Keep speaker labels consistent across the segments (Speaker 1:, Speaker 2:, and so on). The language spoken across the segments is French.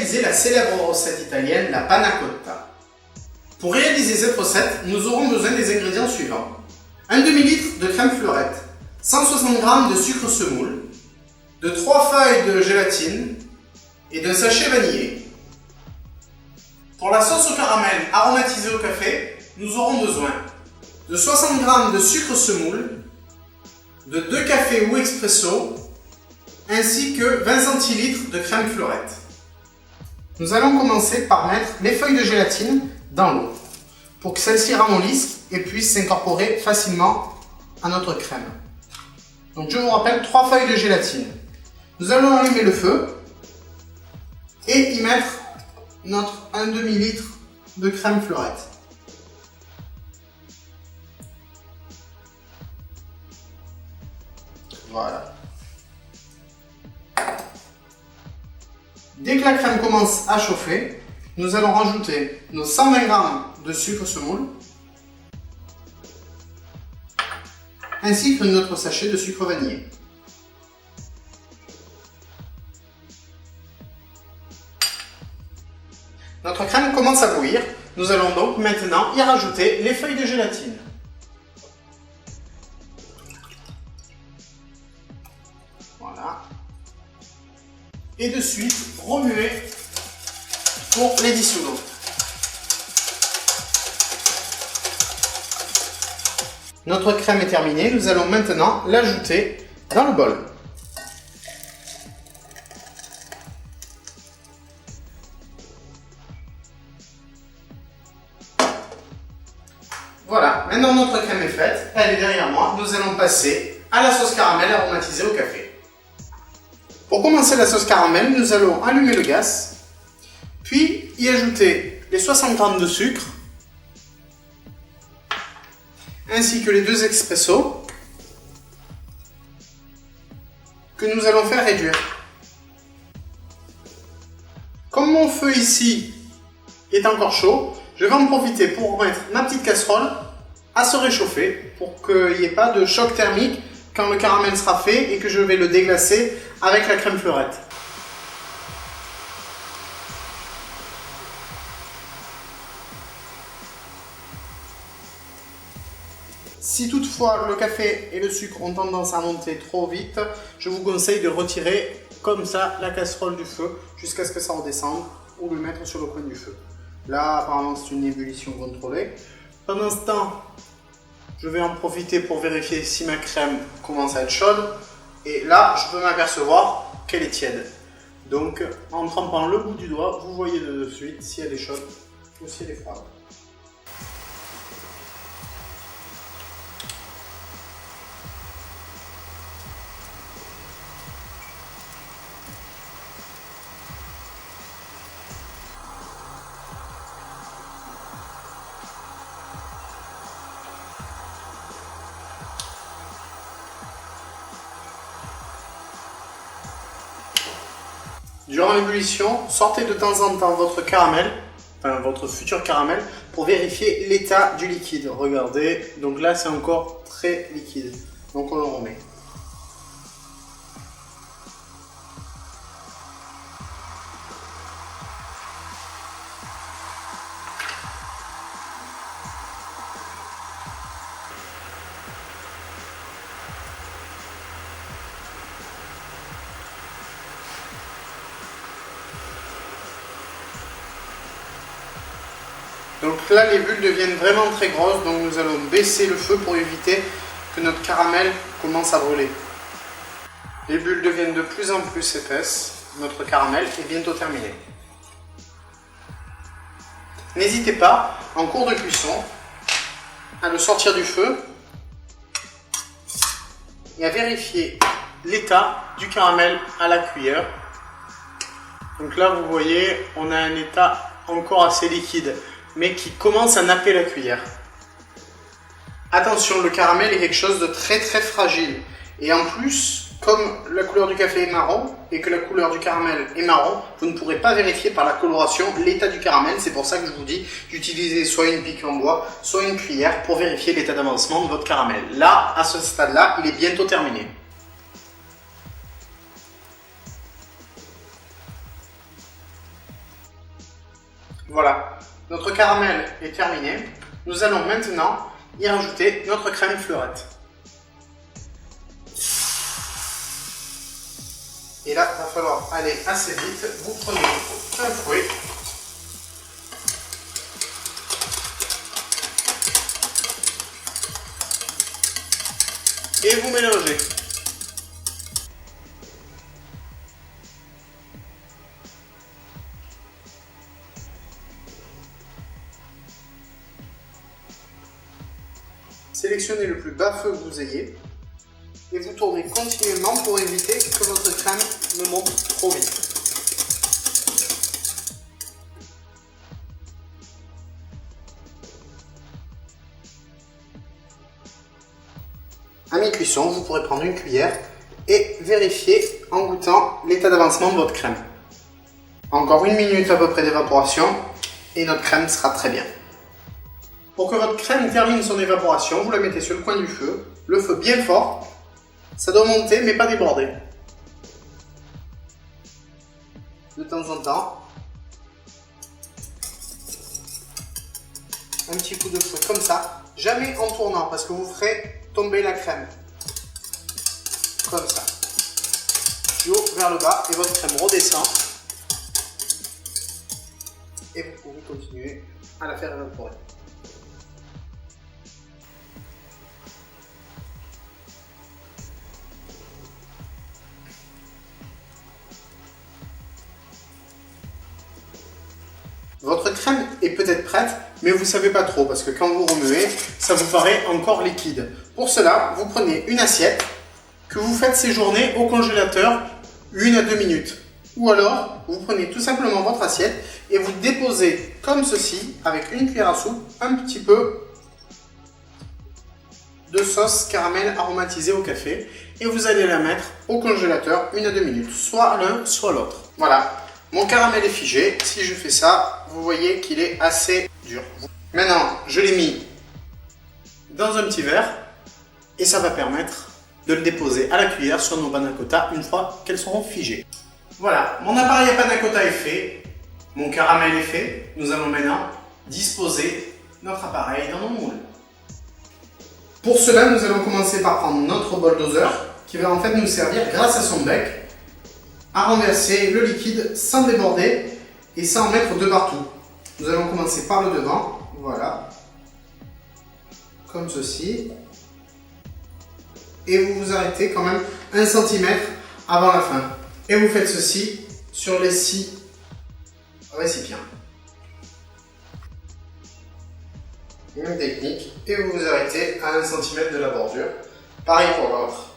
Speaker 1: réaliser la célèbre recette italienne, la panna cotta. Pour réaliser cette recette, nous aurons besoin des ingrédients suivants. Un demi-litre de crème fleurette, 160 g de sucre semoule, de 3 feuilles de gélatine et d'un sachet vanillé. Pour la sauce au caramel aromatisée au café, nous aurons besoin de 60 g de sucre semoule, de 2 cafés ou expresso, ainsi que 20 centilitres de crème fleurette. Nous allons commencer par mettre les feuilles de gélatine dans l'eau pour que celle-ci ramollisse et puisse s'incorporer facilement à notre crème. Donc je vous rappelle 3 feuilles de gélatine. Nous allons allumer le feu et y mettre notre 1 demi-litre de crème fleurette. Voilà. Dès que la crème commence à chauffer, nous allons rajouter nos 120 g de sucre semoule ainsi que notre sachet de sucre vanillé. Notre crème commence à bouillir, nous allons donc maintenant y rajouter les feuilles de gélatine. Voilà. Et de suite remuer pour les dissoudre. Notre crème est terminée, nous allons maintenant l'ajouter dans le bol. Voilà, maintenant notre crème est faite, elle est derrière moi, nous allons passer à la sauce caramel aromatisée au café. Pour commencer la sauce caramel, nous allons allumer le gaz, puis y ajouter les 60 g de sucre, ainsi que les 2 expressos que nous allons faire réduire. Comme mon feu ici est encore chaud, je vais en profiter pour mettre ma petite casserole à se réchauffer pour qu'il n'y ait pas de choc thermique quand le caramel sera fait et que je vais le déglacer avec la crème fleurette. Si toutefois le café et le sucre ont tendance à monter trop vite, je vous conseille de retirer comme ça la casserole du feu jusqu'à ce que ça redescende ou le mettre sur le coin du feu. Là apparemment c'est une ébullition contrôlée. Pendant ce temps, je vais en profiter pour vérifier si ma crème commence à être chaude. Et là, je peux m'apercevoir qu'elle est tiède. Donc, en trempant le bout du doigt, vous voyez de suite si elle est chaude ou si elle est froide. Durant l'ébullition, sortez de temps en temps votre caramel, enfin votre futur caramel, pour vérifier l'état du liquide. Regardez, donc là c'est encore très liquide, donc on le remet. Donc là, les bulles deviennent vraiment très grosses, donc nous allons baisser le feu pour éviter que notre caramel commence à brûler. Les bulles deviennent de plus en plus épaisses, notre caramel est bientôt terminé. N'hésitez pas, en cours de cuisson, à le sortir du feu et à vérifier l'état du caramel à la cuillère. Donc là, vous voyez, on a un état encore assez liquide, mais qui commence à napper la cuillère. Attention, le caramel est quelque chose de très fragile. Et en plus, comme la couleur du café est marron et que la couleur du caramel est marron, vous ne pourrez pas vérifier par la coloration l'état du caramel. C'est pour ça que je vous dis d'utiliser soit une pique en bois, soit une cuillère pour vérifier l'état d'avancement de votre caramel. Là, à ce stade-là, il est bientôt terminé. Voilà, notre caramel est terminé. Nous allons maintenant y rajouter notre crème fleurette. Et là, il va falloir aller assez vite. Vous prenez un fouet. Et vous mélangez. Sélectionnez le plus bas feu que vous ayez et vous tournez continuellement pour éviter que votre crème ne monte trop vite. À mi-cuisson, vous pourrez prendre une cuillère et vérifier en goûtant l'état d'avancement de votre crème. Encore 1 minute à peu près d'évaporation et notre crème sera très bien. Pour que votre crème termine son évaporation, vous la mettez sur le coin du feu, le feu bien fort. Ça doit monter mais pas déborder. De temps en temps, un petit coup de fouet comme ça, jamais en tournant parce que vous ferez tomber la crème. Comme ça. Du haut vers le bas et votre crème redescend. Et vous pouvez continuer à la faire évaporer. Votre crème est peut-être prête, mais vous ne savez pas trop parce que quand vous remuez, ça vous paraît encore liquide. Pour cela, vous prenez une assiette que vous faites séjourner au congélateur 1 à 2 minutes. Ou alors, vous prenez tout simplement votre assiette et vous déposez comme ceci, avec une cuillère à soupe, un petit peu de sauce caramel aromatisée au café et vous allez la mettre au congélateur 1 à 2 minutes, soit l'un, soit l'autre. Voilà. Mon caramel est figé, si je fais ça, vous voyez qu'il est assez dur. Maintenant, je l'ai mis dans un petit verre et ça va permettre de le déposer à la cuillère sur nos panna cotta une fois qu'elles seront figées. Voilà, mon appareil à panna cotta est fait, mon caramel est fait. Nous allons maintenant disposer notre appareil dans nos moules. Pour cela, nous allons commencer par prendre notre bol doseur qui va en fait nous servir, grâce à son bec, à renverser le liquide sans déborder et sans en mettre de partout. Nous allons commencer par le devant, voilà, comme ceci. Et vous vous arrêtez quand même 1 cm avant la fin. Et vous faites ceci sur les 6 récipients. Même technique. Et vous vous arrêtez à 1 cm de la bordure. Pareil pour l'autre.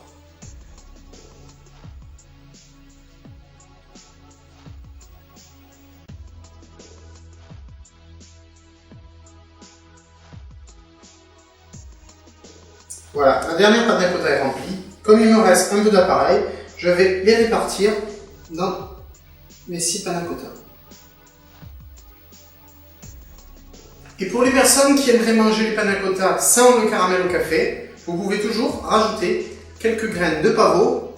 Speaker 1: Voilà, la dernière panna cotta est remplie. Comme il me reste un peu d'appareil, je vais les répartir dans mes 6 panna cotta. Et pour les personnes qui aimeraient manger les panna cotta sans le caramel au café, vous pouvez toujours rajouter quelques graines de pavot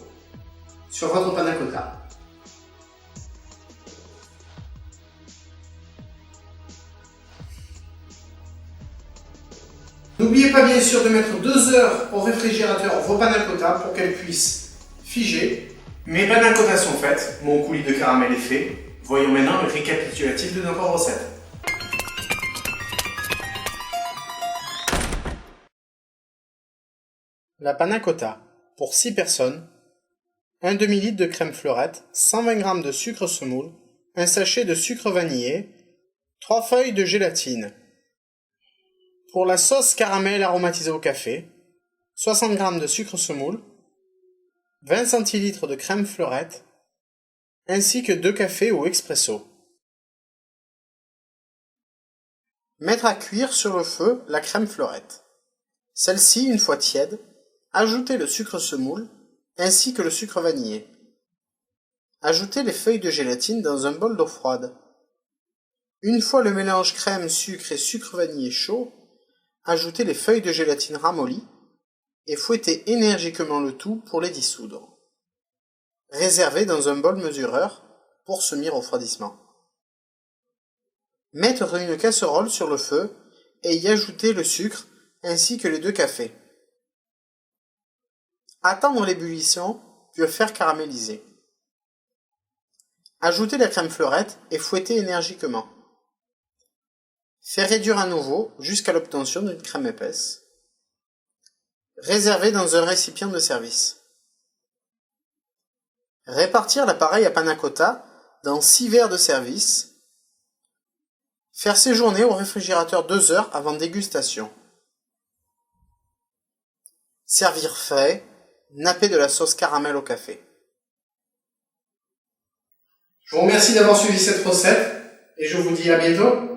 Speaker 1: sur votre panna cotta. N'oubliez pas bien sûr de mettre 2 heures au réfrigérateur vos panna cotta pour qu'elles puissent figer. Mes panna cotta sont faites, mon coulis de caramel est fait. Voyons maintenant le récapitulatif de notre recette. La panna cotta, pour 6 personnes, 1 demi-litre de crème fleurette, 120 g de sucre semoule, un sachet de sucre vanillé, 3 feuilles de gélatine. Pour la sauce caramel aromatisée au café, 60 g de sucre semoule, 20 cl de crème fleurette, ainsi que 2 cafés ou expresso. Mettre à cuire sur le feu la crème fleurette. Celle-ci, une fois tiède, ajoutez le sucre semoule, ainsi que le sucre vanillé. Ajoutez les feuilles de gélatine dans un bol d'eau froide. Une fois le mélange crème, sucre et sucre vanillé chaud, ajoutez les feuilles de gélatine ramollies et fouettez énergiquement le tout pour les dissoudre. Réservez dans un bol mesureur pour semi-refroidissement. Mettre une casserole sur le feu et y ajouter le sucre ainsi que les 2 cafés. Attendre l'ébullition puis le faire caraméliser. Ajouter la crème fleurette et fouetter énergiquement. Faire réduire à nouveau jusqu'à l'obtention d'une crème épaisse. Réserver dans un récipient de service. Répartir l'appareil à panna cotta dans 6 verres de service. Faire séjourner au réfrigérateur 2 heures avant dégustation. Servir frais, napper de la sauce caramel au café. Je vous remercie d'avoir suivi cette recette et je vous dis à bientôt.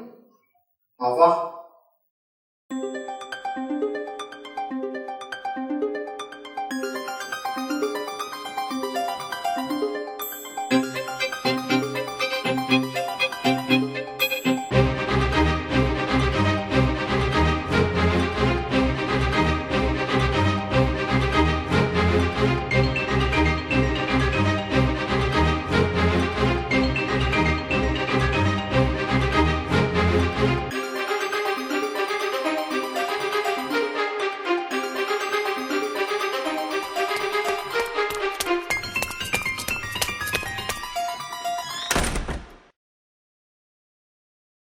Speaker 1: Au revoir.